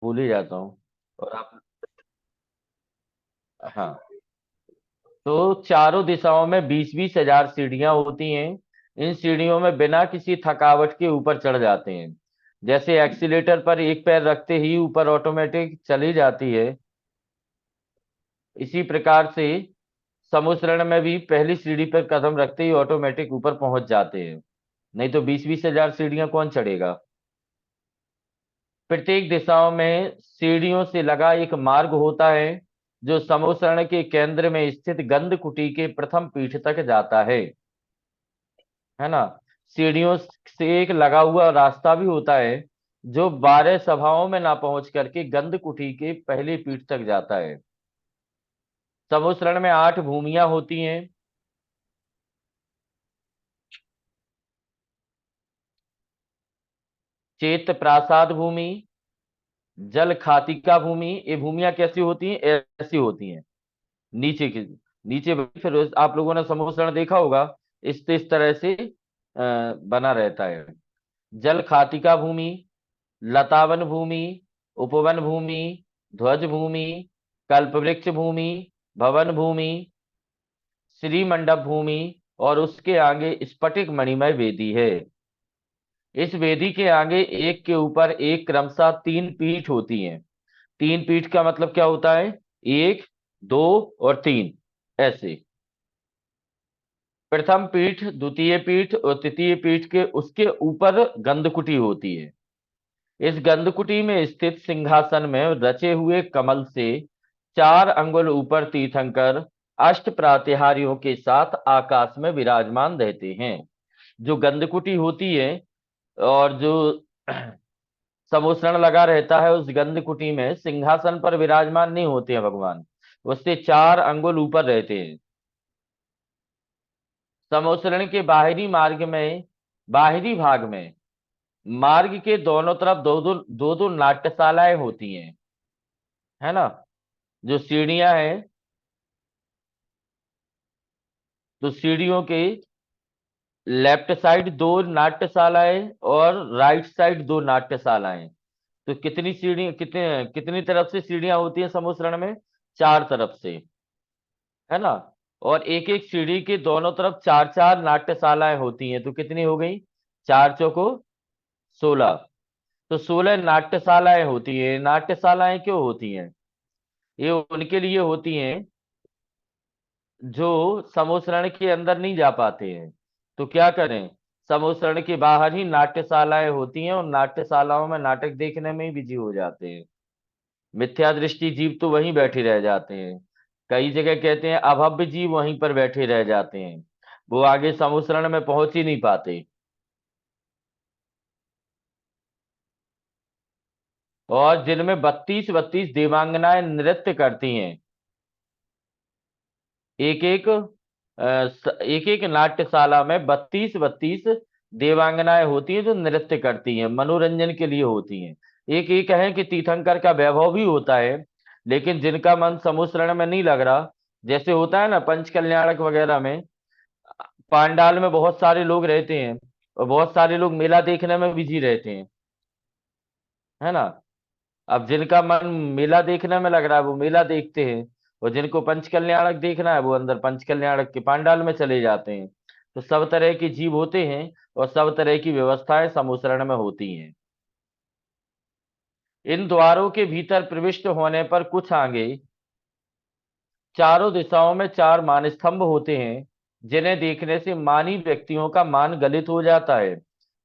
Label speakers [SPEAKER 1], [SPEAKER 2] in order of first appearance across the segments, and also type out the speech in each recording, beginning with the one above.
[SPEAKER 1] भूल ही जाता हूँ। और आप। हाँ। तो चारों दिशाओं में 20-20 हजार सीढ़ियां होती हैं। इन सीढ़ियों में बिना किसी थकावट के ऊपर चढ़ जाते हैं। जैसे एक्सीलेटर पर एक पैर रखते ही ऊपर ऑटोमेटिक चली जाती है, इसी प्रकार से समुद्रण में भी पहली सीढ़ी पर कदम रखते ही ऑटोमेटिक ऊपर पहुंच जाते हैं। नहीं तो 20-20 हजार सीढ़ियां कौन चढ़ेगा। प्रत्येक दिशाओं में सीढ़ियों से लगा एक मार्ग होता है, जो समुद्रण के केंद्र में स्थित गंध कुटी के प्रथम पीठ तक जाता है ना। सीढ़ियों से एक लगा हुआ रास्ता भी होता है, जो 12 सभाओं में ना पहुंच करके गंध कुटी के पहली पीठ तक जाता है। समुद्रण में 8 भूमियां होती हैं। चेत प्रासाद भूमि, जल खातिका भूमि। ये भूमियां कैसी होती हैं, ऐसी होती हैं। नीचे की, नीचे फिर आप लोगों ने समुद्रण देखा होगा, इस तरह से बना रहता है। जल खातिका भूमि, लतावन भूमि, उपवन भूमि, ध्वज भूमि, कल्पवृक्ष भूमि, भवन भूमि, श्री मंडप भूमि, और उसके आगे स्फटिक मणिमय वेदी है। इस वेदी के आगे एक के ऊपर एक क्रमशः 3 पीठ होती हैं। 3 पीठ का मतलब क्या होता है, 1, 2 और 3, ऐसे। प्रथम पीठ, द्वितीय पीठ और तृतीय पीठ के उसके ऊपर गंधकुटी होती है। इस गंधकुटी में स्थित सिंहासन में रचे हुए कमल से 4 अंगुल ऊपर तीर्थंकर अष्ट प्रातिहार्यों के साथ आकाश में विराजमान रहते हैं। जो गंधकुटी होती है, और जो समूसरण लगा रहता है, उस गंधकुटी में सिंहासन पर विराजमान नहीं होते हैं भगवान, उससे 4 अंगुल ऊपर रहते हैं। समूसरण के बाहरी मार्ग में, बाहरी भाग में, मार्ग के दोनों तरफ दो दो नाट्यशालाएं होती हैं, है ना। जो सीढ़ियां हैं, तो सीढ़ियों के लेफ्ट साइड 2 नाट्यशालाएं और राइट साइड 2 नाट्यशालाएं। तो कितनी सीढ़ी, कितने कितनी तरफ से सीढ़ियां होती हैं समुद्रण में, 4 तरफ से, है ना। और एक एक सीढ़ी के दोनों तरफ 4-4 नाट्यशालाएं होती हैं, तो कितनी हो गई, 4 चौको 16। तो 16 नाट्यशालाएं होती हैं। नाट्यशालाएं क्यों होती हैं, ये उनके लिए होती हैं जो समुद्रण के अंदर नहीं जा पाते हैं, तो क्या करें, समुद्रण के बाहर ही नाट्यशालाएं होती हैं, और नाट्यशालाओं में नाटक देखने में ही बिजी हो जाते हैं। मिथ्या दृष्टि जीव तो वहीं बैठे रह जाते हैं। कई जगह कहते हैं अभव्य जीव वहीं पर बैठे रह जाते हैं, वो आगे समुद्रण में पहुंच ही नहीं पाते। और जिनमें 32-32 देवांगनाएं नृत्य करती हैं। एक एक एक एक नाट्यशाला में 32-32 देवांगनाएं होती हैं, जो नृत्य करती हैं, मनोरंजन के लिए होती हैं। एक एक है कि तीर्थंकर का वैभव भी होता है, लेकिन जिनका मन समुद्रण में नहीं लग रहा, जैसे होता है ना पंच कल्याणक वगैरह में, पांडाल में बहुत सारे लोग रहते हैं, और बहुत सारे लोग मेला देखने में बिजी रहते हैं, है ना। अब जिनका मन मेला देखने में लग रहा है वो मेला देखते हैं, और जिनको पंच कल्याणक देखना है वो अंदर पंच कल्याणक के पांडाल में चले जाते हैं। तो सब तरह के जीव होते हैं, और सब तरह की व्यवस्थाएं समुद्रण में होती हैं। इन द्वारों के भीतर प्रविष्ट होने पर कुछ आगे चारों दिशाओं में 4 मानस्तंभ होते हैं, जिन्हें देखने से मानी व्यक्तियों का मान गलित हो जाता है।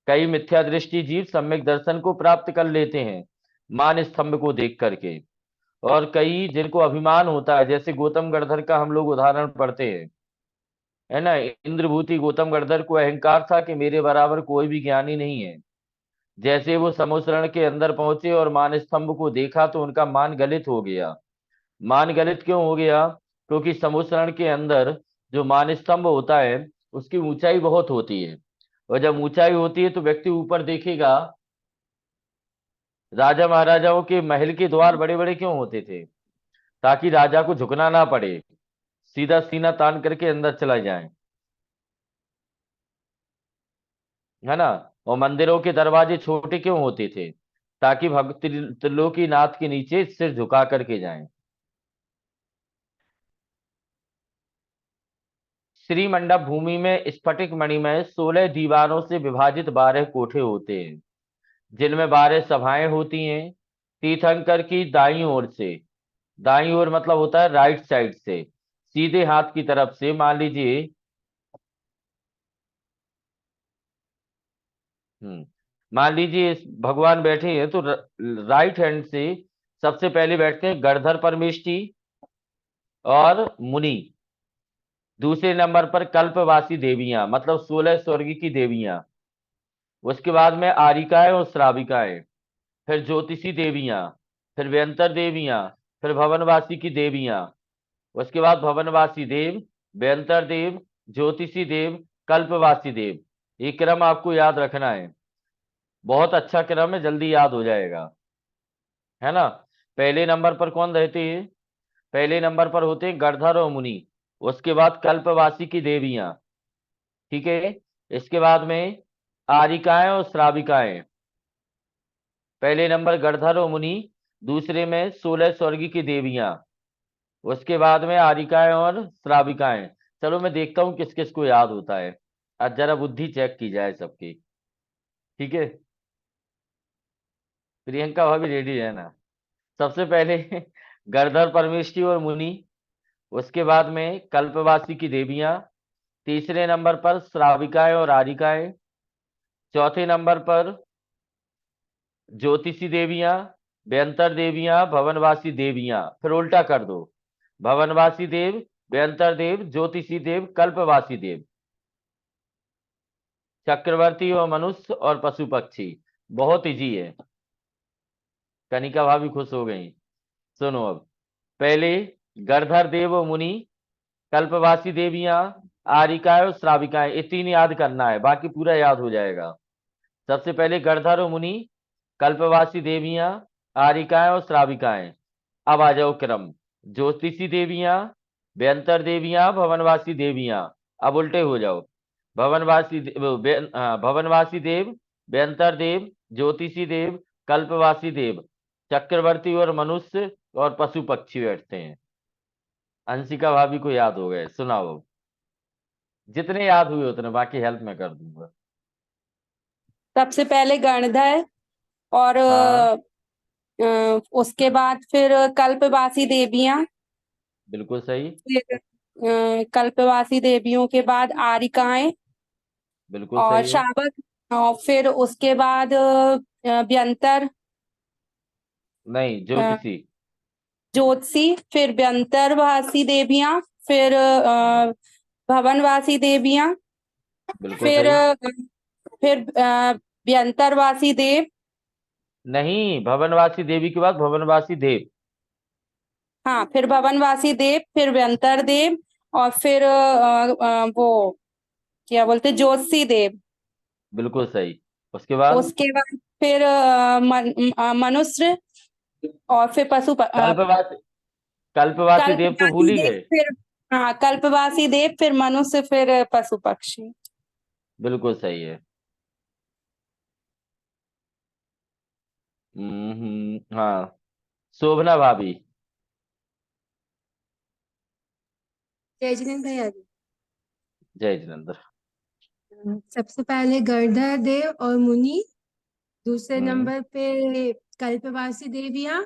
[SPEAKER 1] कई मिथ्या दृष्टि जीव सम्यक दर्शन को प्राप्त कर लेते हैं मान स्तंभ को देख करके। और कई जिनको अभिमान होता है, जैसे गौतम गणधर का हम लोग उदाहरण पढ़ते हैं, है ना। इंद्रभूति गौतम गणधर को अहंकार था कि मेरे बराबर कोई भी ज्ञानी नहीं है। जैसे वो समुद्रण के अंदर पहुंचे और मान स्तंभ को देखा, तो उनका मान गलित हो गया। मान गलित क्यों हो गया, क्योंकि समुद्रण के अंदर जो मान स्तंभ होता है, उसकी ऊंचाई बहुत होती है। और जब ऊंचाई होती है तो व्यक्ति ऊपर देखेगा। राजा महाराजाओं के महल के द्वार बड़े बड़े क्यों होते थे, ताकि राजा को झुकना ना पड़े, सीधा सीना तान करके अंदर चला जाए, है ना। और मंदिरों के दरवाजे छोटे क्यों होते थे, ताकि भगत त्रिलोकीनाथ के नीचे सिर झुका करके जाएं। श्री मंडप भूमि में स्फटिक मणिमय 16 दीवारों से विभाजित 12 कोठे होते हैं, जिनमें 12 सभाएं होती हैं। तीर्थंकर की दाईं ओर से, दाईं ओर मतलब होता है राइट साइड से, सीधे हाथ की तरफ से मान लीजिए, मान लीजिए भगवान बैठे हैं तो राइट हैंड से सबसे पहले बैठते हैं गणधर परमेष्ठी और मुनि। दूसरे नंबर पर कल्पवासी देवियां, मतलब 16 स्वर्ग की देवियां। उसके बाद में आरिकाएं और श्राविकाएं, फिर ज्योतिषी देवियां, फिर व्यंतर देवियां, फिर भवनवासी की देवियां। उसके बाद भवनवासी देव, व्यंतर देव, ज्योतिषी देव, कल्पवासी देव। ये क्रम आपको याद रखना है, बहुत अच्छा क्रम है, जल्दी याद हो जाएगा, है ना। पहले नंबर पर कौन रहते हैं? पहले नंबर पर होते हैं गणधर और मुनि। उसके बाद कल्पवासी की देवियां, ठीक है। इसके बाद में आरिकाएं और श्राविकाएं। पहले नंबर गणधर और मुनि, दूसरे में 16 स्वर्ग की देवियां, उसके बाद में आरिकाएं और श्राविकाएं। चलो मैं देखता हूं किस किस को याद होता है, आज जरा बुद्धि चेक की जाए सबकी, ठीक है। प्रियंका भाभी रेडी है ना? सबसे पहले गणधर परमेष्ठी और मुनि, उसके बाद में कल्पवासी की देवियां, तीसरे नंबर पर श्राविकाएं और आरिकाएं, चौथे नंबर पर ज्योतिषी देवियां, व्यंतर देवियां, भवनवासी देवियां। फिर उल्टा कर दो, भवनवासी देव, व्यंतर देव, ज्योतिषी देव, कल्पवासी देव, चक्रवर्ती और मनुष्य और पशु पक्षी। बहुत इजी है, कनिका भाभी खुश हो गई। सुनो अब, पहले गणधर देव और मुनि, कल्पवासी देवियां, आरिकाएं और श्राविकाएं, ये तीन याद करना है, बाकी पूरा याद हो जाएगा। सबसे पहले गणधर और मुनि, कल्पवासी देवियां, आरिकाएं और श्राविकाएं। अब आ जाओ क्रम, ज्योतिषी देवियां, व्यंतर देवियां, भवनवासी देवियां। अब उल्टे हो जाओ, भवनवासी देव, व्यंतर देव, ज्योतिषी देव, कल्पवासी देव, चक्रवर्ती और मनुष्य और पशु पक्षी बैठते हैं। अंशिका भाभी को याद हो गए, सुनाओ। जितने याद हुए उतने, बाकी हेल्प मैं कर दूंगा।
[SPEAKER 2] सबसे पहले गणधर, और
[SPEAKER 1] हाँ
[SPEAKER 2] उसके बाद फिर कल्पवासी देवियां,
[SPEAKER 1] बिल्कुल सही।
[SPEAKER 2] फिर कल्पवासी देवियों के बाद आरिकाएं
[SPEAKER 1] बिल्कुल
[SPEAKER 2] और
[SPEAKER 1] सही है।
[SPEAKER 2] शावक, और फिर उसके बाद व्यंतर,
[SPEAKER 1] नहीं,
[SPEAKER 2] अ,
[SPEAKER 1] ज्योतिषी।
[SPEAKER 2] ज्योतिषी, फिर व्यंतरवासी देवियां, फिर
[SPEAKER 1] हम्म,
[SPEAKER 2] भवनवासी देवियां,
[SPEAKER 1] बिल्कुल
[SPEAKER 2] फिर
[SPEAKER 1] सही।
[SPEAKER 2] व्यंतरवासी देव।
[SPEAKER 1] नहीं, भवनवासी देवी के बाद भवनवासी देव।
[SPEAKER 2] हाँ, फिर भवनवासी देव, फिर व्यंतर देव, और फिर वो क्या बोलते, ज्योतिषी देव।
[SPEAKER 1] बिल्कुल सही। उसके बाद
[SPEAKER 2] उसके बाद फिर मनुष्य, और फिर
[SPEAKER 1] कल्पवासी, कल्पवासी देव तो भूल
[SPEAKER 2] कल्पवासी
[SPEAKER 1] ही
[SPEAKER 2] देव,
[SPEAKER 1] गए।
[SPEAKER 2] फिर हाँ कल्पवासी देव, फिर मनुष्य, फिर पशु पक्षी।
[SPEAKER 1] बिल्कुल सही है। हाँ, शोभना भाभी।
[SPEAKER 3] जय जिनेन्द्र भैया जी।
[SPEAKER 1] जय जिनेन्द्र।
[SPEAKER 3] सबसे पहले गणधर देव और मुनि, दूसरे
[SPEAKER 1] हम्म
[SPEAKER 3] नंबर पे कल्पवासी देवियां,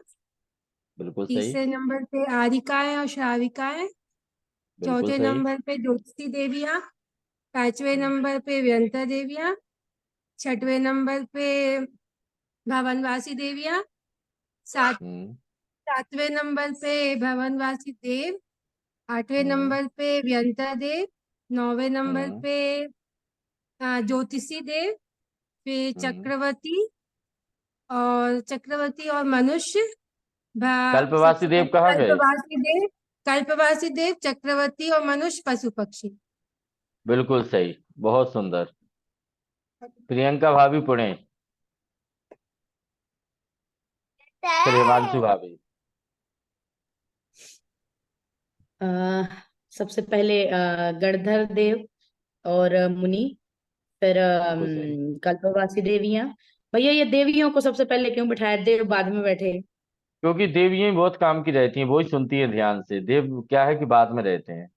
[SPEAKER 1] बिल्कुल सही।
[SPEAKER 3] तीसरे नंबर पे आरिकाएं और श्राविकाएं,
[SPEAKER 1] बिल्कुल
[SPEAKER 3] चौथे
[SPEAKER 1] सही।
[SPEAKER 3] नंबर पे ज्योतिषी देवियां, पांचवें
[SPEAKER 1] हम्म
[SPEAKER 3] नंबर पे व्यंतर देवियां, छठवें नंबर पे भवनवासी देवियां, सात
[SPEAKER 1] हम्म
[SPEAKER 3] सातवें नंबर पे भवनवासी देव, आठवें
[SPEAKER 1] हम्म
[SPEAKER 3] नंबर पे व्यंतर देव, नौवें नंबर
[SPEAKER 1] हम्म
[SPEAKER 3] पे ज्योतिषी देव, फिर
[SPEAKER 1] हम्म
[SPEAKER 3] चक्रवर्ती और मनुष्य,
[SPEAKER 1] कल्पवासी
[SPEAKER 3] सबसे
[SPEAKER 1] देव
[SPEAKER 3] पहले
[SPEAKER 1] कहाँ गए?
[SPEAKER 3] कल्पवासी देव, चक्रवर्ती और मनुष्य, पशु पक्षी।
[SPEAKER 1] बिल्कुल सही, बहुत सुंदर। प्रियंका भाभी पुणे। फिर हिमांशु भाभी।
[SPEAKER 4] अ, सबसे पहले गणधर देव और मुनि, फिर
[SPEAKER 1] बिल्कुल सही।
[SPEAKER 4] कल्पवासी देवियां, भैया ये देवियों को सबसे पहले क्यों बिठाया, देव बाद में बैठे?
[SPEAKER 1] क्योंकि देवियां बहुत काम की रहती हैं, वही सुनती हैं ध्यान से। देव क्या है कि बाद में रहते हैं।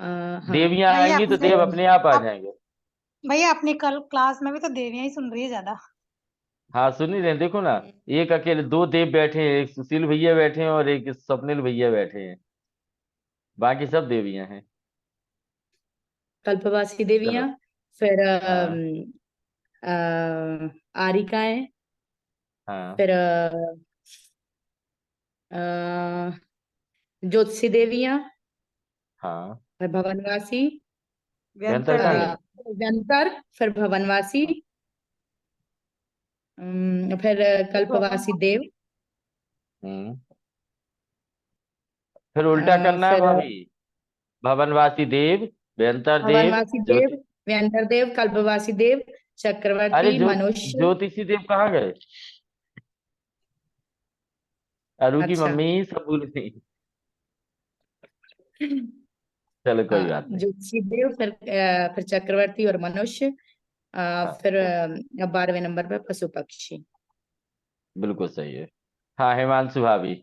[SPEAKER 4] हाँ।
[SPEAKER 1] देवियां
[SPEAKER 5] भैया
[SPEAKER 1] आएंगी तो
[SPEAKER 5] अपने
[SPEAKER 1] देव अपने आप आ
[SPEAKER 5] आप
[SPEAKER 1] जाएंगे।
[SPEAKER 5] भैया अपनी कल क्लास में भी तो देवियां ही सुन रही है ज्यादा।
[SPEAKER 1] हाँ, सुन ही रहे हैं, देखो ना। एक अकेले दो देव बैठे हैं, एक सुशील भैया बैठे हैं और एक स्वप्निल भैया बैठे हैं। बाकी सब देवियां हैं।
[SPEAKER 4] कल्पवासी
[SPEAKER 1] चलो।
[SPEAKER 4] देवियां, फिर
[SPEAKER 1] हाँ।
[SPEAKER 4] आरिकाएं,
[SPEAKER 1] हाँ।
[SPEAKER 4] फिर ज्योतिषी देवियां,
[SPEAKER 1] हाँ।
[SPEAKER 4] फिर भवनवासी,
[SPEAKER 1] व्यंतर
[SPEAKER 5] व्यंतर
[SPEAKER 1] कहाँ
[SPEAKER 5] देव।
[SPEAKER 1] गए?
[SPEAKER 4] व्यंतर, फिर भवनवासी, फिर कल्पवासी देव,
[SPEAKER 1] हम्म। फिर उल्टा करना है
[SPEAKER 4] फिर
[SPEAKER 1] भाभी। भवनवासी देव, व्यंतर देव,
[SPEAKER 4] भवनवासी देव,
[SPEAKER 1] ज्योति।
[SPEAKER 4] व्यंतर देव, कल्पवासी देव,
[SPEAKER 1] अरे
[SPEAKER 4] चक्रवर्ती, मनुष्य।
[SPEAKER 1] ज्योतिषी देव कहाँ गए? अरु की
[SPEAKER 4] अच्छा।
[SPEAKER 1] मम्मी सब भूल गई। चलो, कोई बात नहीं।
[SPEAKER 4] ज्योतिषी देव, फिर चक्रवर्ती और मनुष्य,
[SPEAKER 1] हाँ,
[SPEAKER 4] फिर 12वें नंबर पे पशु पक्षी।
[SPEAKER 1] बिल्कुल सही है। हाँ, हिमांशु भाभी।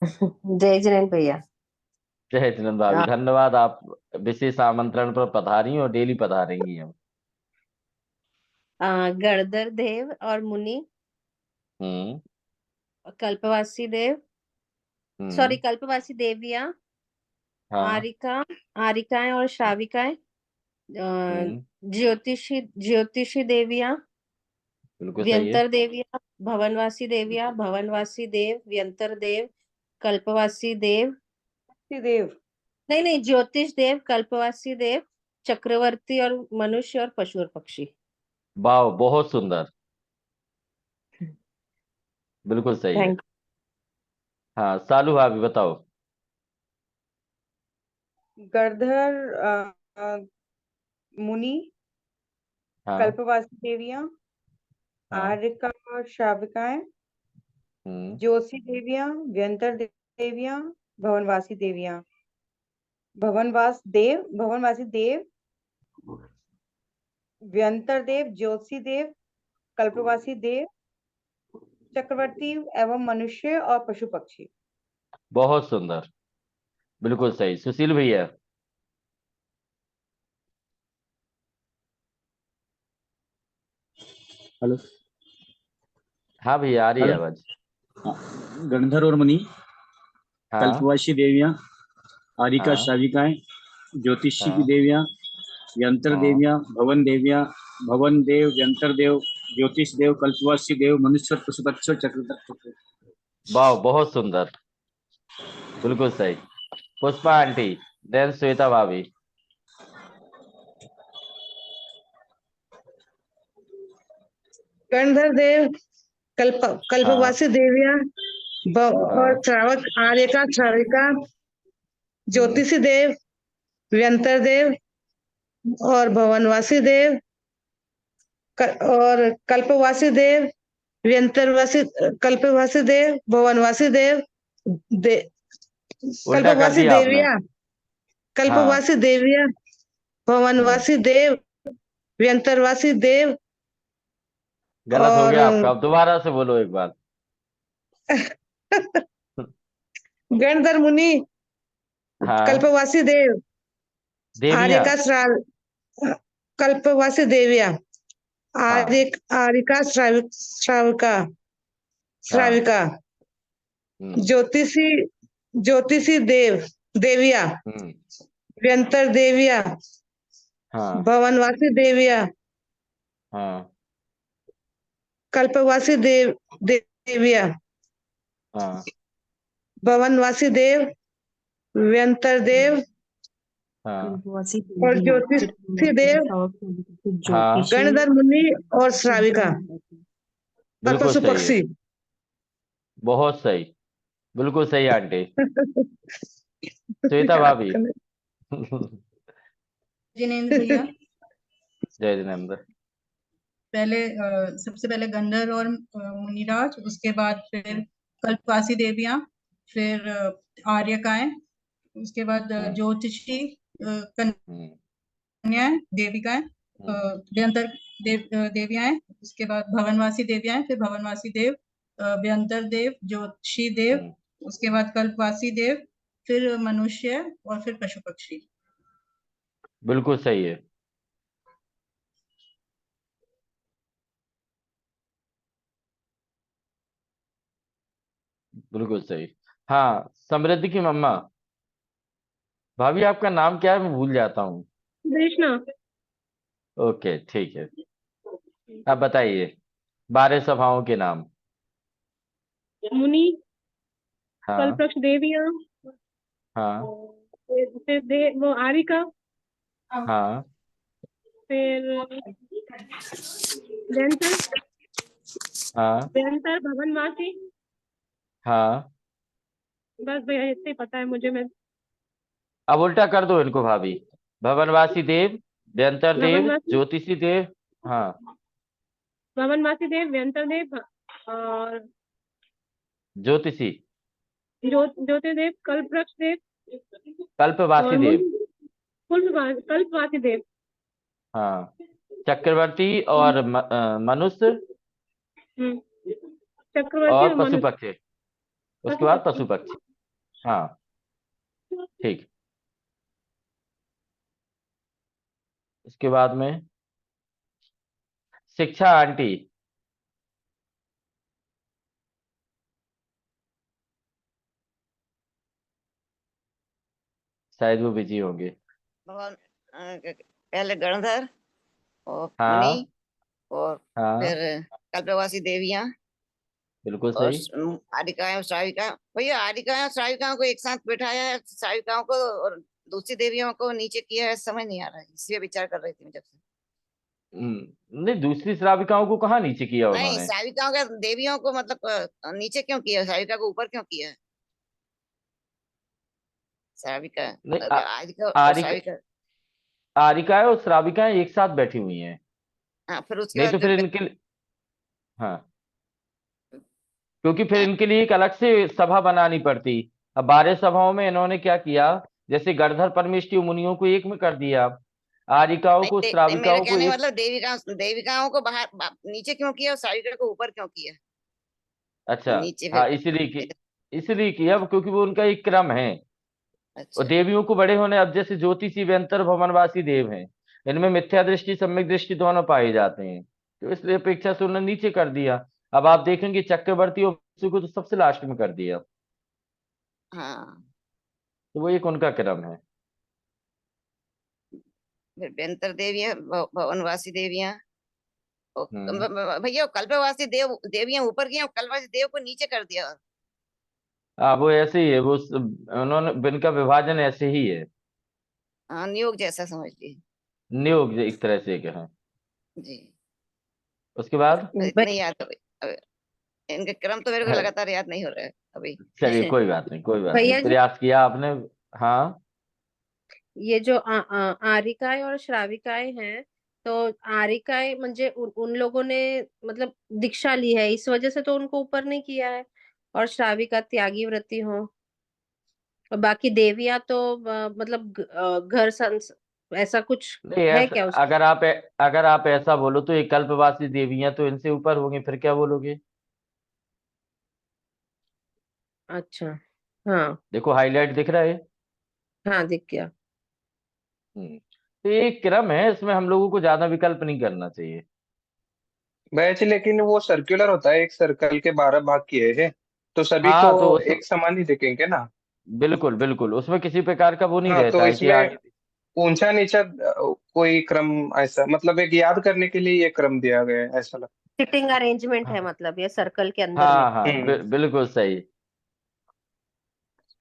[SPEAKER 6] जय जिनेन्द्र भैया।
[SPEAKER 1] जय हिंद भाभी, धन्यवाद। आप विशेष आमंत्रण पर पधारी और डेली पधारेंगी हम।
[SPEAKER 6] गणधर देव और मुनि,
[SPEAKER 1] हम्म।
[SPEAKER 6] कल्पवासी देव,
[SPEAKER 1] हम्म।
[SPEAKER 6] सॉरी कल्पवासी देवियां,
[SPEAKER 1] हाँ।
[SPEAKER 6] आरिका, आरिकाएं और श्राविकाएं,
[SPEAKER 1] हम्म।
[SPEAKER 6] ज्योतिषी ज्योतिषी देवियां,
[SPEAKER 1] बिल्कुल सही है।
[SPEAKER 6] व्यंतर देवियां, भवनवासी देवियां, भवनवासी देव, व्यंतर देव, कल्पवासी देव,
[SPEAKER 5] देव।
[SPEAKER 6] नहीं नहीं, ज्योतिष देव, कल्पवासी देव, चक्रवर्ती और मनुष्य और पशु और पक्षी।
[SPEAKER 1] वाह, बहुत सुंदर। बिल्कुल सही है।
[SPEAKER 6] थैंक
[SPEAKER 1] हाँ, सालू भाभी बताओ।
[SPEAKER 5] गणधर मुनि,
[SPEAKER 1] हाँ।
[SPEAKER 5] कल्पवासी देवियां,
[SPEAKER 1] हाँ।
[SPEAKER 5] आर्यका और श्राविकाएं,
[SPEAKER 1] हम्म।
[SPEAKER 5] ज्योतिषी देवियां, व्यंतर देवियां, भवनवासी देवियां। भवनवासी देव, व्यंतर देव, ज्योतिषी देव, कल्पवासी देव, चक्रवर्ती एवं मनुष्य और पशु पक्षी।
[SPEAKER 1] बहुत सुंदर। बिल्कुल सही। सुशील भैया।
[SPEAKER 7] हेलो।
[SPEAKER 1] हाँ भैया, आ रही है
[SPEAKER 7] हेलो।
[SPEAKER 1] आवाज।
[SPEAKER 7] हाँ, गणधर और मुनि,
[SPEAKER 1] हाँ।
[SPEAKER 7] कल्पवासी देवियां, आरिका
[SPEAKER 1] हाँ।
[SPEAKER 7] श्राविकाएं, ज्योतिषी की
[SPEAKER 1] हाँ।
[SPEAKER 7] देवियां, यंत्र
[SPEAKER 1] हाँ।
[SPEAKER 7] देवियां, भवन देवियां, भवन देव, यंत्र देव, ज्योतिष देव, कल्पवासी देव, मनुष्य, पशु पक्षी, चक्र।
[SPEAKER 1] वाह, बहुत सुंदर। बिल्कुल सही। पुष्पा आंटी। देन श्वेता भाभी।
[SPEAKER 8] गणधर देव,
[SPEAKER 1] हाँ।
[SPEAKER 8] कल्पवासी देवियां, और
[SPEAKER 1] हाँ।
[SPEAKER 8] श्रावक, आर्यका, श्राविका,
[SPEAKER 1] हम्म।
[SPEAKER 8] ज्योतिषी देव, व्यंतर देव और भवनवासी देव, और कल्पवासी देव, व्यंतरवासी, कल्पवासी देव, भवनवासी देव, दे,
[SPEAKER 1] उल्टा कर
[SPEAKER 8] कल्पवासी
[SPEAKER 1] दिया आपने।
[SPEAKER 8] देवियां,
[SPEAKER 1] हाँ,
[SPEAKER 8] कल्पवासी देवियां,
[SPEAKER 1] हम्म।
[SPEAKER 8] भवनवासी देव, व्यंतरवासी देव
[SPEAKER 1] गलत हो
[SPEAKER 8] और
[SPEAKER 1] गया आपका, अब दोबारा से बोलो एक बार।
[SPEAKER 8] गणधर मुनि,
[SPEAKER 1] हाँ।
[SPEAKER 8] कल्पवासी देव,
[SPEAKER 1] देवियां।
[SPEAKER 8] आर्यका, कल्पवासी देवियां,
[SPEAKER 1] हाँ।
[SPEAKER 8] आरिका, श्राविका,
[SPEAKER 1] हाँ।
[SPEAKER 8] श्राविका,
[SPEAKER 1] हम्म।
[SPEAKER 8] ज्योतिषी ज्योतिषी देविया,
[SPEAKER 1] हम्म।
[SPEAKER 8] व्यंतर देविया,
[SPEAKER 1] हाँ।
[SPEAKER 8] भवनवासी देविया,
[SPEAKER 1] हाँ।
[SPEAKER 8] कल्पवासी देविया,
[SPEAKER 1] हाँ।
[SPEAKER 8] भवनवासी देव, व्यंतर
[SPEAKER 1] हम्म।
[SPEAKER 8] देव
[SPEAKER 1] हाँ।
[SPEAKER 8] और ज्योतिषी देव,
[SPEAKER 1] हाँ।
[SPEAKER 8] गणधर मुनि और श्राविका और
[SPEAKER 1] बिल्कुल
[SPEAKER 8] पशु
[SPEAKER 1] सही है।
[SPEAKER 8] पक्षी।
[SPEAKER 1] बहुत सही। बिल्कुल सही आंटी। श्वेता भाभी।
[SPEAKER 3] जिनेन्द्र भैया।
[SPEAKER 1] जय जिनेन्द्र।
[SPEAKER 3] सबसे पहले गंधर्व और मुनिराज, उसके बाद फिर कल्पवासी देवियां, फिर आर्यकाएं, उसके बाद ज्योतिषी,
[SPEAKER 1] हम्म।
[SPEAKER 3] कन्याएं, देविकाएं, व्यंतर देवियाँ, उसके बाद भवनवासी देवियाँ, फिर भवनवासी देव, व्यंतर देव, ज्योतिषी देव, उसके बाद कल्पवासी देव, फिर मनुष्य और फिर पशु पक्षी।
[SPEAKER 1] बिल्कुल सही है। बिल्कुल सही। हाँ, समृद्धि की मम्मा, भाभी आपका नाम क्या है? मैं भूल जाता हूँ।
[SPEAKER 6] कृष्णा।
[SPEAKER 1] ओके, ठीक है। अब बताइए 12 सभाओं के नाम।
[SPEAKER 6] मुनि,
[SPEAKER 1] हाँ
[SPEAKER 6] कल्पवृक्ष देवियाँ,
[SPEAKER 1] हाँ
[SPEAKER 6] फिर वो आरिका,
[SPEAKER 1] हाँ
[SPEAKER 6] फिर व्यंतर,
[SPEAKER 1] हाँ
[SPEAKER 6] भवनवासी।
[SPEAKER 1] हाँ।
[SPEAKER 6] बस भैया इतने ही पता है मुझे। मैं
[SPEAKER 1] अब उल्टा कर दो इनको भाभी। भवनवासी देव, व्यंतर देव,
[SPEAKER 6] भवनवासी
[SPEAKER 1] ज्योतिषी देव। हाँ,
[SPEAKER 6] भवनवासी देव, व्यंतर देव और
[SPEAKER 1] ज्योतिषी,
[SPEAKER 6] ज्योतिदेव, कल्पवृक्ष देव
[SPEAKER 1] कल्पवासी
[SPEAKER 6] और
[SPEAKER 1] देव।
[SPEAKER 6] कल्पवासी देव।
[SPEAKER 1] हाँ, चक्रवर्ती और मनुष्य
[SPEAKER 6] चक्रवर्ती
[SPEAKER 1] और
[SPEAKER 6] और
[SPEAKER 1] पशु
[SPEAKER 6] मनुष्य।
[SPEAKER 1] पक्षी। उसके बाद पशु पक्षी। हाँ, ठीक। इसके बाद में शिक्षा आंटी। शायद वो बिजी होंगे।
[SPEAKER 9] भगवान पहले गणधर और
[SPEAKER 1] हाँ
[SPEAKER 9] मुनि और
[SPEAKER 1] हाँ,
[SPEAKER 9] फिर कल्पवासी देवियां
[SPEAKER 1] बिल्कुल
[SPEAKER 9] और
[SPEAKER 1] सही।
[SPEAKER 9] आदिकाएं और श्राविका। भैया आदिकाएं और श्राविकाओं को एक साथ बैठाया है, श्राविकाओं को और दूसरी देवियों को नीचे किया है, समझ नहीं आ रहा है, इसलिए विचार कर रही थी मैं जब से।
[SPEAKER 1] नहीं, दूसरी श्राविकाओं को कहाँ नीचे किया
[SPEAKER 9] नहीं,
[SPEAKER 1] उन्होंने?
[SPEAKER 9] श्राविकाओं के देवियों को मतलब नीचे क्यों किया है, श्राविका को ऊपर क्यों किया है? श्राविका
[SPEAKER 1] नहीं,
[SPEAKER 9] आदिका और
[SPEAKER 1] आरिका,
[SPEAKER 9] श्राविका।
[SPEAKER 1] आरिकाएं और श्राविकाएं एक साथ बैठी हुई हैं।
[SPEAKER 9] हाँ, फिर उसके
[SPEAKER 1] नहीं
[SPEAKER 9] बाद
[SPEAKER 1] तो फिर
[SPEAKER 9] जब
[SPEAKER 1] इनके हाँ, क्योंकि फिर इनके लिए एक अलग से सभा बनानी पड़ती। अब 12 सभाओं में इन्होंने क्या किया, जैसे गणधर परमेष्टि मुनियों को एक में कर दिया, आरिकाओं
[SPEAKER 9] नहीं,
[SPEAKER 1] को
[SPEAKER 9] नहीं, मेरा
[SPEAKER 1] श्राविकाओं को
[SPEAKER 9] कहने का
[SPEAKER 1] एक।
[SPEAKER 9] मतलब देविकाओं को बाहर नीचे क्यों किया और श्राविका को ऊपर क्यों किया?
[SPEAKER 1] अच्छा,
[SPEAKER 9] नीचे
[SPEAKER 1] हाँ,
[SPEAKER 9] फिर
[SPEAKER 1] इसलिए किया अब क्योंकि वो उनका एक क्रम है। और
[SPEAKER 9] अच्छा।
[SPEAKER 1] देवियों को बड़े होने, अब जैसे ज्योतिषी व्यंतर भवनवासी देव हैं, इनमें मिथ्या दृष्टि सम्यक दृष्टि दोनों पाए जाते हैं, तो इसलिए अपेक्षा से उन्होंने नीचे कर दिया। अब आप देखेंगे चक्रवर्ती और मनुष्य को तो सबसे लास्ट में कर दिया,
[SPEAKER 9] हाँ,
[SPEAKER 1] तो वो एक उनका क्रम है।
[SPEAKER 9] फिर व्यंतर देवियां, भवनवासी देवियां और
[SPEAKER 1] हम्म।
[SPEAKER 9] भैया कल्पवासी देवियां ऊपर की और कल्पवासी देव को नीचे कर दिया।
[SPEAKER 1] हाँ, वो ऐसे ही है, उन्होंने इनका विभाजन ऐसे ही है।
[SPEAKER 9] हाँ, नियोग जैसा समझ लीजिए।
[SPEAKER 1] नियोग एक तरह से कहें।
[SPEAKER 9] जी।
[SPEAKER 1] उसके बाद
[SPEAKER 9] इतने याद हो अब इनके क्रम तो मेरे को लगातार याद नहीं हो रहा है अभी।
[SPEAKER 1] चलिए, कोई बात नहीं, कोई बात नहीं,
[SPEAKER 6] भैया जी,
[SPEAKER 1] प्रयास किया आपने। हाँ
[SPEAKER 6] ये जो आरिकाएं और श्राविकाएं हैं, तो आरिकाएं म्हणजे उन लोगों ने मतलब दीक्षा ली है, इस वजह से तो उनको ऊपर नहीं किया है। और श्राविका त्यागी व्रती हो, और बाकी देवियां तो मतलब घर ऐसा कुछ
[SPEAKER 1] नहीं,
[SPEAKER 6] है
[SPEAKER 1] ऐसा
[SPEAKER 6] क्या उसमें?
[SPEAKER 1] अगर आप ऐसा बोलो तो ये कल्पवासी देवियां तो इनसे ऊपर होंगी, फिर क्या बोलोगे?
[SPEAKER 6] अच्छा। हाँ
[SPEAKER 1] देखो हाईलाइट दिख रहा है।
[SPEAKER 6] हाँ, दिख गया।
[SPEAKER 1] तो ये एक क्रम है, इसमें हम लोगों को ज्यादा विकल्प नहीं करना चाहिए।
[SPEAKER 10] बैच लेकिन वो सर्कुलर होता है, एक सर्कल के 12 भाग किए हैं तो सभी को
[SPEAKER 1] हाँ, तो
[SPEAKER 10] एक समान ही दिखेंगे ना।
[SPEAKER 1] बिल्कुल बिल्कुल, उसमें किसी प्रकार का वो नहीं
[SPEAKER 10] हाँ
[SPEAKER 1] रहता
[SPEAKER 10] तो
[SPEAKER 1] है कि
[SPEAKER 10] इसमें
[SPEAKER 1] आगे।
[SPEAKER 10] ऊंचा नीचा कोई क्रम ऐसा मतलब एक याद करने के लिए ये क्रम दिया गया है ऐसा लगता
[SPEAKER 6] सिटिंग अरेंजमेंट है
[SPEAKER 10] है।
[SPEAKER 6] मतलब ये सर्कल के अंदर में।
[SPEAKER 1] हाँ हाँ,
[SPEAKER 10] हम्म।
[SPEAKER 1] बिल्कुल सही,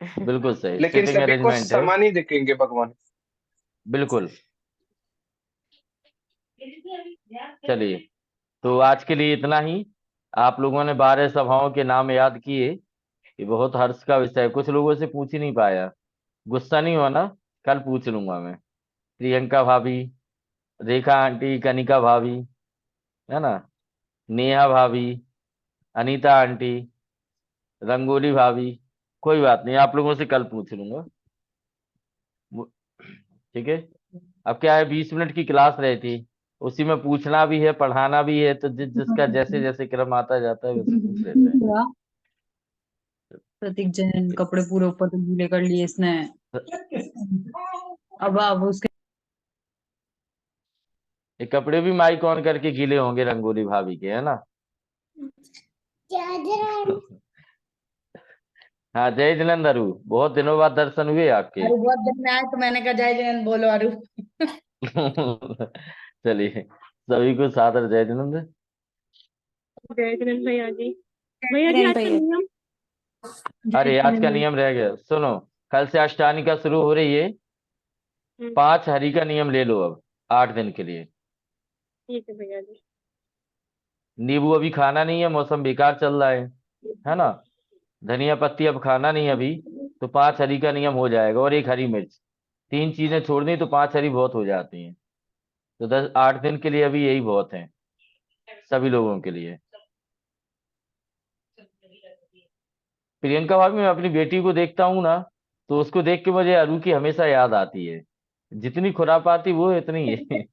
[SPEAKER 1] बिल्कुल सही,
[SPEAKER 10] लेकिन
[SPEAKER 1] सिटिंग
[SPEAKER 10] सभी को
[SPEAKER 1] अरेंजमेंट है।
[SPEAKER 10] समान ही दिखेंगे भगवान।
[SPEAKER 1] बिल्कुल। चलिए, तो आज के लिए इतना ही। आप लोगों ने 12 सभाओं के नाम याद किए, ये बहुत हर्ष का विषय है। कुछ लोगों से पूछ ही नहीं पाया, गुस्सा नहीं होना, कल पूछ लूंगा मैं। प्रियंका भाभी, रेखा आंटी, कनिका भाभी, है ना, नेहा भाभी, अनीता आंटी, रंगोली भाभी, कोई बात नहीं, आप लोगों से कल पूछ लूंगा। ठीक है। अब क्या है, 20 मिनट की क्लास रही थी, उसी में पूछना भी है, पढ़ाना भी है, तो जिसका जैसे जैसे क्रम आता जाता है वैसे पूछ लेते हैं।
[SPEAKER 11] प्रतीक जैन कपड़े पूरे ऊपर तक गीले कर लिए इसने। अब उसके
[SPEAKER 1] ये कपड़े भी माइक ऑन करके गीले होंगे रंगोली भाभी के, है ना? हाँ, जय जलंधर, बहुत दिनों बाद दर्शन हुए आपके।
[SPEAKER 4] अरे बहुत दिन में आए तो मैंने कहा जय जयंत बोलो अरु।
[SPEAKER 1] चलिए, सभी को सादर जय जलंधर।
[SPEAKER 6] जय जगन्नाथ भैया जी। भैया जी आज का
[SPEAKER 2] भैया।
[SPEAKER 6] नियम।
[SPEAKER 1] अरे आज का नियम रह गया, सुनो। कल से अष्टानिका शुरू हो रही है। 5 हरि का नियम ले लो अब 8 दिन के लिए।
[SPEAKER 6] ठीक है भैया जी।
[SPEAKER 1] नींबू अभी खाना नहीं है, मौसम बेकार चल रहा है ना? धनिया पत्ती अब खाना नहीं अभी, तो 5 हरी का नियम हो जाएगा, और 1 हरी मिर्च। 3 चीजें छोड़नी तो 5 हरी बहुत हो जाती हैं। तो 8 दिन के लिए अभी यही बहुत है सभी लोगों के लिए। प्रियंका भाभी, मैं अपनी बेटी को देखता हूँ ना, तो उसको देख के मुझे अरु की हमेशा याद आती है। जितनी खुरापाती वो, इतनी है।